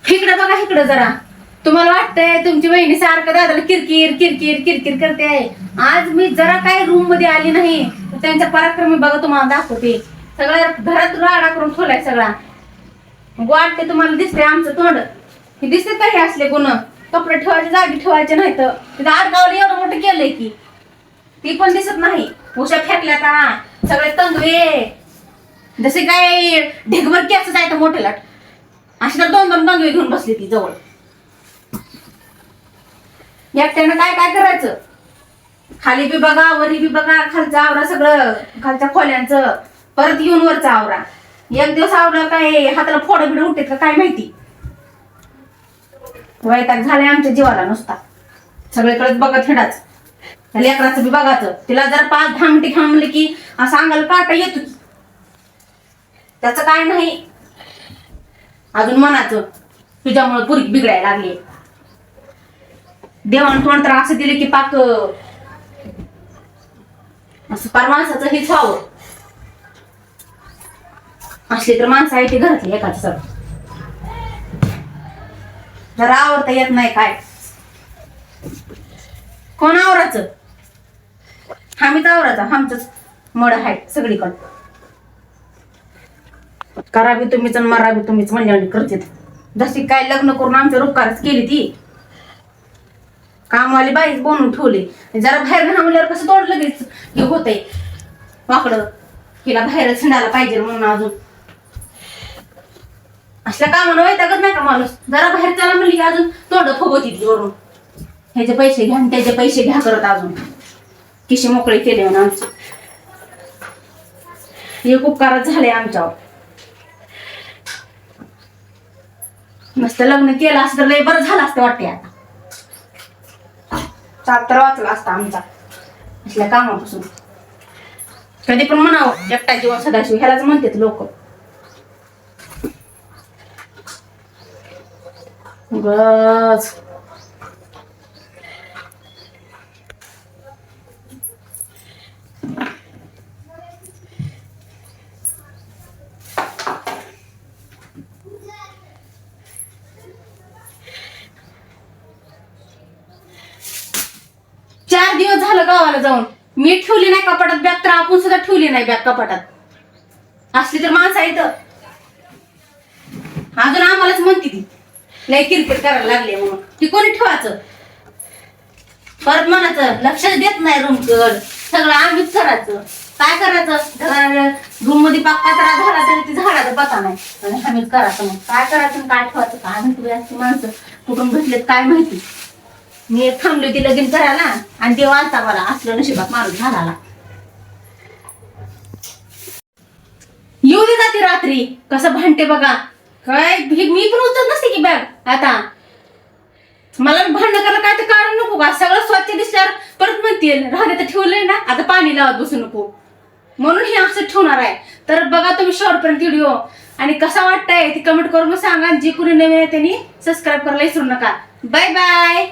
इकडे बघा, इकडे जरा. तुम्हाला वाटतंय तुमची बहिणी सारखं दादाला किरकिर किरकिर किरकिर करते आहे. आज मी जरा काय रूम मध्ये आली नाही, त्यांच्या पराक्रमी बघा तुम्हाला दाखवते. सगळ्या घरात राडा करून ठेवलाय सगळा. वाटते तुम्हाला दिसते आमचं तोंड, हे दिसते का? हे असले गुण कपडे ठेवायचे जागी ठेवायचे नाही तर तिथं आडगावला एवढं मोठं केलंय की ती पण दिसत नाही. उशा फेकल्या का सगळे तंगवे, जसे काय ढेगभर केस जायचं मोठे लाट. अशी तर 2-2 तंगवे घेऊन बसली ती जवळ. एकट्यानं काय काय करायचं? खाली बी बघा, वरी बी बघा, खालचं आवरा सगळं, खालच्या खोल्यांचं, परत येऊन वरचा आवरा. एक दिवस आवरा काय हाताला फोडं बिडं उठते का काय माहिती. वैताग झालाय आमच्या जीवाला नुसता. सगळीकडे बघत हिडाच. लेकराचं बी बघाचं, तिला जर 5-10 मिनिटे घ्या म्हणले की असं अंगाला काटा येतो. त्याचं काय नाही. अजून मनाचं तुझ्यामुळे पुरी बिघडायला लागली. देवान तोंड तर असं दिले की पाक असं पार माणसाचं हेच व्हावं. असली तर माणसं आहे ती घरातली एकाच सर. जरा आवडता येत नाही काय. कोण आवराचं? आम्हीच आवराचा. आमचंच मड आहे सगळीकडं. करावी तुम्हीच आणि मरावी तुम्हीच म्हणजे करते. जशी काय लग्न करून आमच्या रोपकारच केली ती कामवाली बाईच बनवून ठेवली. जरा बाहेर थांबल्यावर कसं तोडलं लगेच हे होतंय वाकडं. हिला बाहेरच हिंडायला पाहिजे म्हणून अजून असल्या कामानं वैतागत नाही का माणूस? जरा बाहेर चला म्हणली की अजून तोंड फुगवती वरून. ह्याचे पैसे घ्या त्याचे पैसे घ्या करत अजून किशी मोकळे केले म्हणून आमचे. हे उपकारच झाले आमच्यावर. नुसतं लग्न केलं असतं तर लय बरं झालं असतं वाटते. आता चाप तर वाचला असता आमचा असल्या कामापासून. कधी पण म्हणावं एकटा जीवन सदाशिव, ह्यालाच म्हणतात लोक. बस 4 दिवस झालं गावाला जाऊन. मी ठेवली नाही कपाटात बॅग, तर आपण सुद्धा ठेवली नाही बॅग कपाटात. असली तर माणसं आहेत अजून आम्हालाच म्हणते ती लय किरकिर करायला लागले म्हणून. ती कोणी ठेवायचं? परत म्हणायचं लक्षच देत नाही रूमकड. सगळं आम्हीच करायचं. काय करायचं? रूम मध्ये पाक्का कचरा झाला तरी ती झाडाचा पता नाही आणि आम्हीच करायचं. मग काय करायचं काय ठेवायचं? काय माहिती अशी माणसं कुठून भेटलेत काय माहिती. मी थांबली होती लगीन करायला आणि ते वालता मला असलं नशिबात माणूस झाला. येऊ दे जाते रात्री कसं भांडते बघा. काय मी पण उचलत नसते की बॅग. आता मला भांडण करायला काय तर कारण नको का? सगळं स्वच्छ दिसल्यावर परत म्हणतील राहते तर ठेवलंय ना आता पाणी लावत बसू नको म्हणून हे असं ठेवणार आहे. तर बघा तुम्ही शेवटपर्यंत व्हिडिओ आणि कसा वाटतंय ती कमेंट करून सांगा. जी कोणी नवीन आहे त्यांनी सबस्क्राईब करायला विसरू नका. Bye bye.